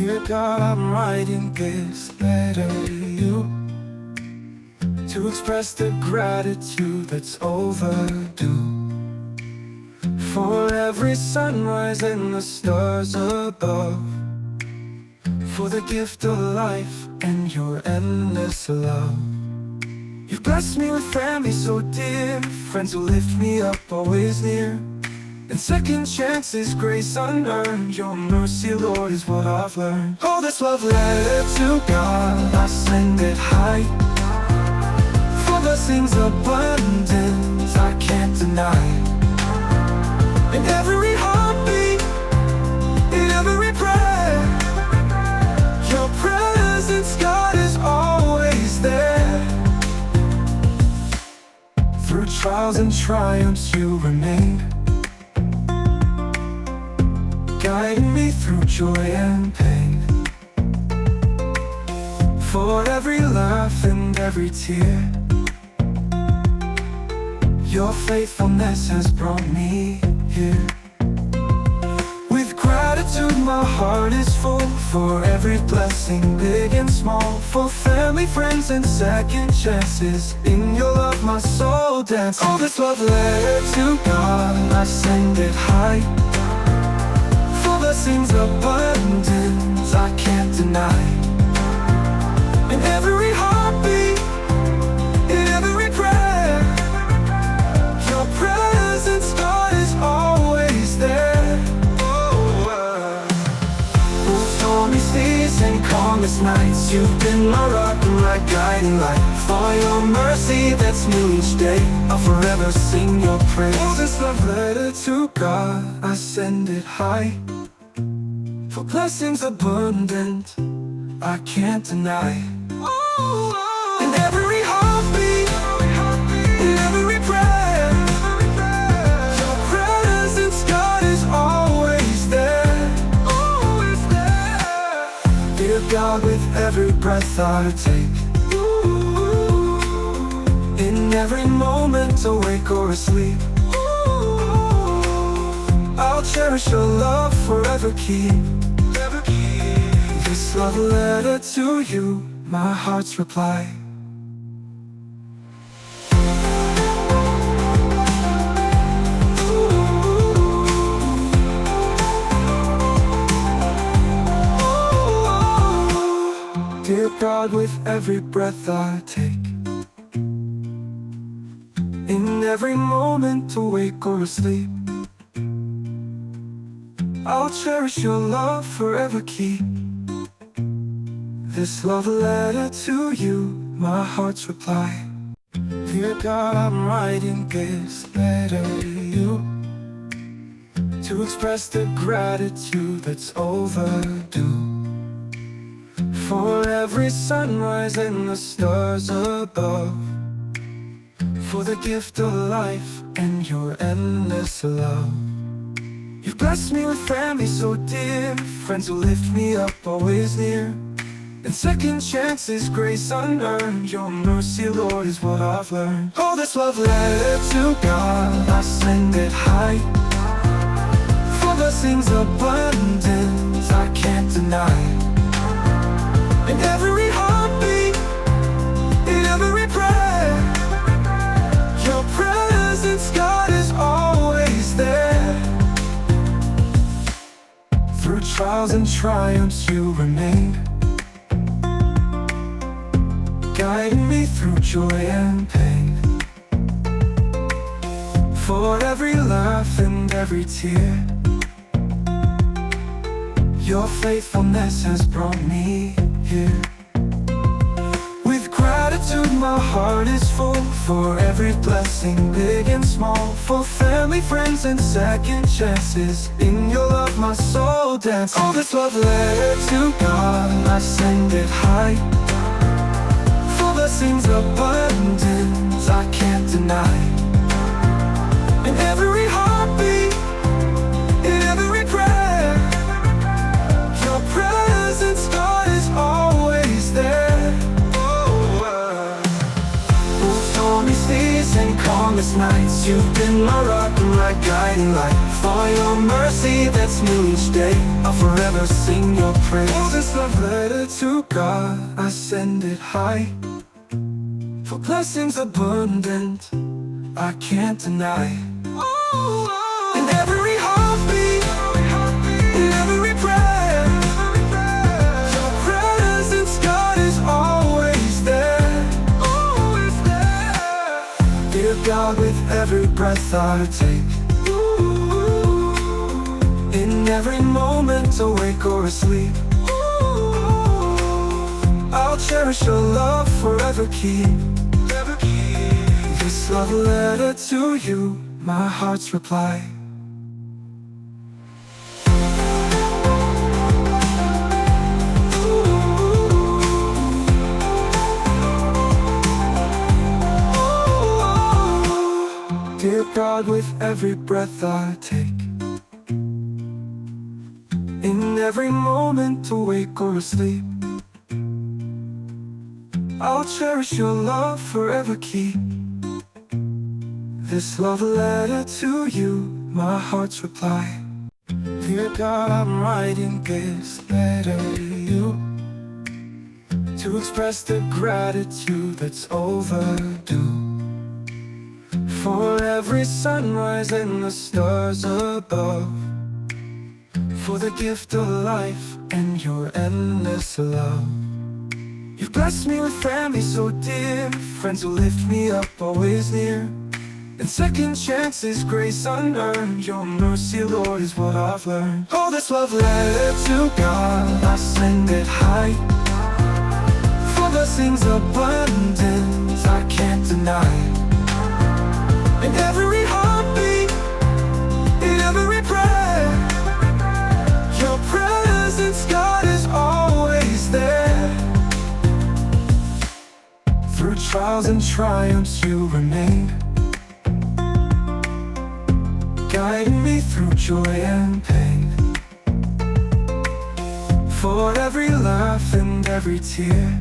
Dear God, I'm writing this letter to you to express the gratitude that's overdue for every sunrise and the stars above, for the gift of life and your endless love. You've blessed me with family so dear, friends who lift me up, always near, and second chances, grace unearned. Your mercy, Lord, is what I've learned. Oh, this love letter to God, I send it high, for blessings abundant I can't deny. In every heartbeat, in every prayer, your presence, God, is always there. Through trials and triumphs you remain, guiding me through joy and pain. For every laugh and every tear, your faithfulness has brought me here. With gratitude my heart is full, for every blessing big and small, for family, friends, and second chances. In your love my soul dances. Oh, this love letter to God, I send it high, blessings abundant I can't deny. In every heartbeat, in every prayer, your presence, God, is always there. Through stormy seas and calmest nights, you've been my rock and my guiding light. For your mercy that's new each day, I'll forever sing your praise. Oh, this love letter to God, I send it high, for blessings abundant I can't deny. In every heartbeat, in every prayer, your presence, God, is always there. Dear God, with every breath I take, in every moment awake or asleep, I'll cherish your love, forever keep. This love letter to you, my heart's reply. Dear God, with every breath I take, in every moment awake or asleep, I'll cherish your love, forever keep. This love letter to you, my heart's reply. Dear God, I'm writing this letter to you to express the gratitude that's overdue for every sunrise and the stars above, for the gift of life and your endless love. You've blessed me with family so dear, friends who lift me up, always near, and second chances, grace unearned. Your mercy, Lord, is what I've learned. Oh, this love letter to God, I send it high, for blessings abundant I can't deny. In every heartbeat, in every prayer, your presence, God, is always there. Through trials and triumphs you remain, guiding me through joy and pain. For every laugh and every tear, your faithfulness has brought me here. With gratitude my heart is full, for every blessing big and small, for family, friends, and second chances. In your love my soul dances. Oh, this love letter to God, I send it high, for blessings abundant I can't deny. In every heartbeat, in every prayer, your presence, God, is always there. Through stormy seas and calm calmest nights. You've been my rock and my guiding light. For your mercy that's new each day, I'll forever sing your praise. Oh, this love letter to God, I send it high. For blessings abundant, I can't deny. In every heartbeat, in every prayer, your presence, God, is always there. Dear God, with every breath I take, in every moment, awake or asleep, I'll cherish your love, forever keep. This love letter to you, my heart's reply. Dear God, with every breath I take, in every moment, awake or asleep, I'll cherish your love, forever keep. This love letter to you, my heart's reply. Dear God, I'm writing this letter to you, to express the gratitude that's overdue, for every sunrise and the stars above, for the gift of life and your endless love. You've blessed me with family so dear, friends who lift me up, always near, and second chances, grace unearned. Your mercy, Lord, is what I've learned. Oh, this love letter to God, I send it high. For blessings abundant, I can't deny. In every heartbeat, in every prayer, your presence, God, is always there. Through trials and triumphs you remain, guiding me through joy and pain. For every laugh and every tear,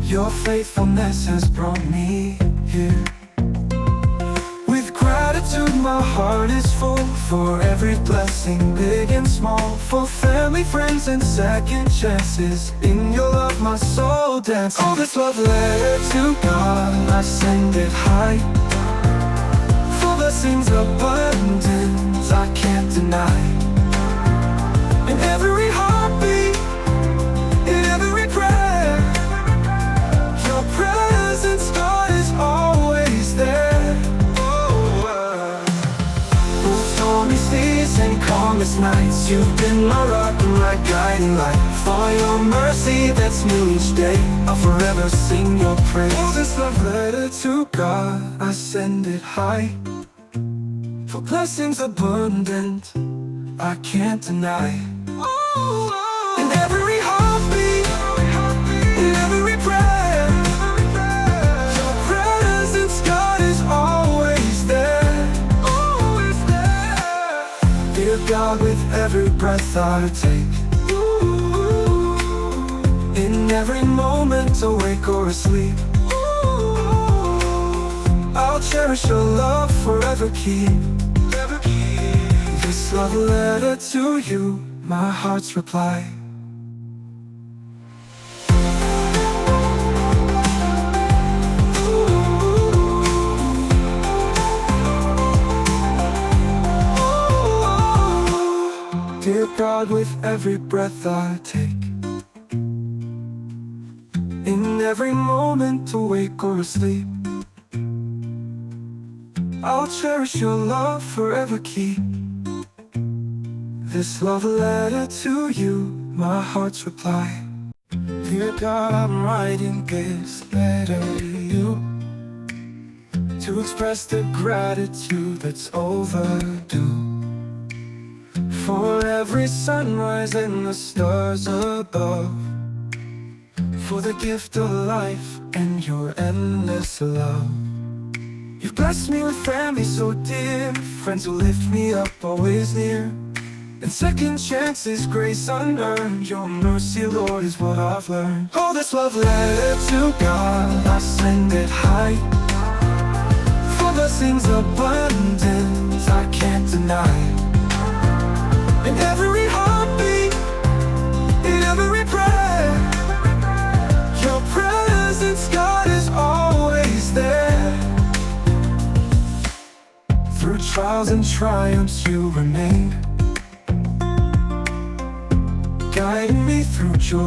your faithfulness has brought me here. With gratitude my heart is full, for every blessing big and small, for family, friends and second chances. In your love my soul dances. Oh, this love letter to God, I send it high. Blessings abundant, I can't deny. In every heartbeat, in every prayer, your presence, God, is always there. Through stormy seas and calmest nights, you've been my rock and my guiding light. For your mercy that's new each day, I'll forever sing your praise. Oh, this love letter to God, I send it high. For blessings abundant, I can't deny. In every heartbeat, in every prayer, your presence, God, is always there. Dear God, with every breath I take, in every moment, awake or asleep, I'll cherish your love, forever keep. This love letter to you, my heart's reply. Dear God, with every breath I take, in every moment, awake or asleep, I'll cherish your love, forever keep. This love letter to you, my heart's reply. Dear God, I'm writing this letter to you, to express the gratitude that's overdue, for every sunrise and the stars above, for the gift of life and your endless love. You've blessed me with family so dear, friends who lift me up, always near, and second chances, grace unearned. Your mercy, Lord, is what I've learned. Oh, this love letter to God, I send it high. blessings abundant, I can't deny. In every heartbeat, in every prayer, your presence, God, is always there. Through trials and triumphs you remain, guiding me through joy.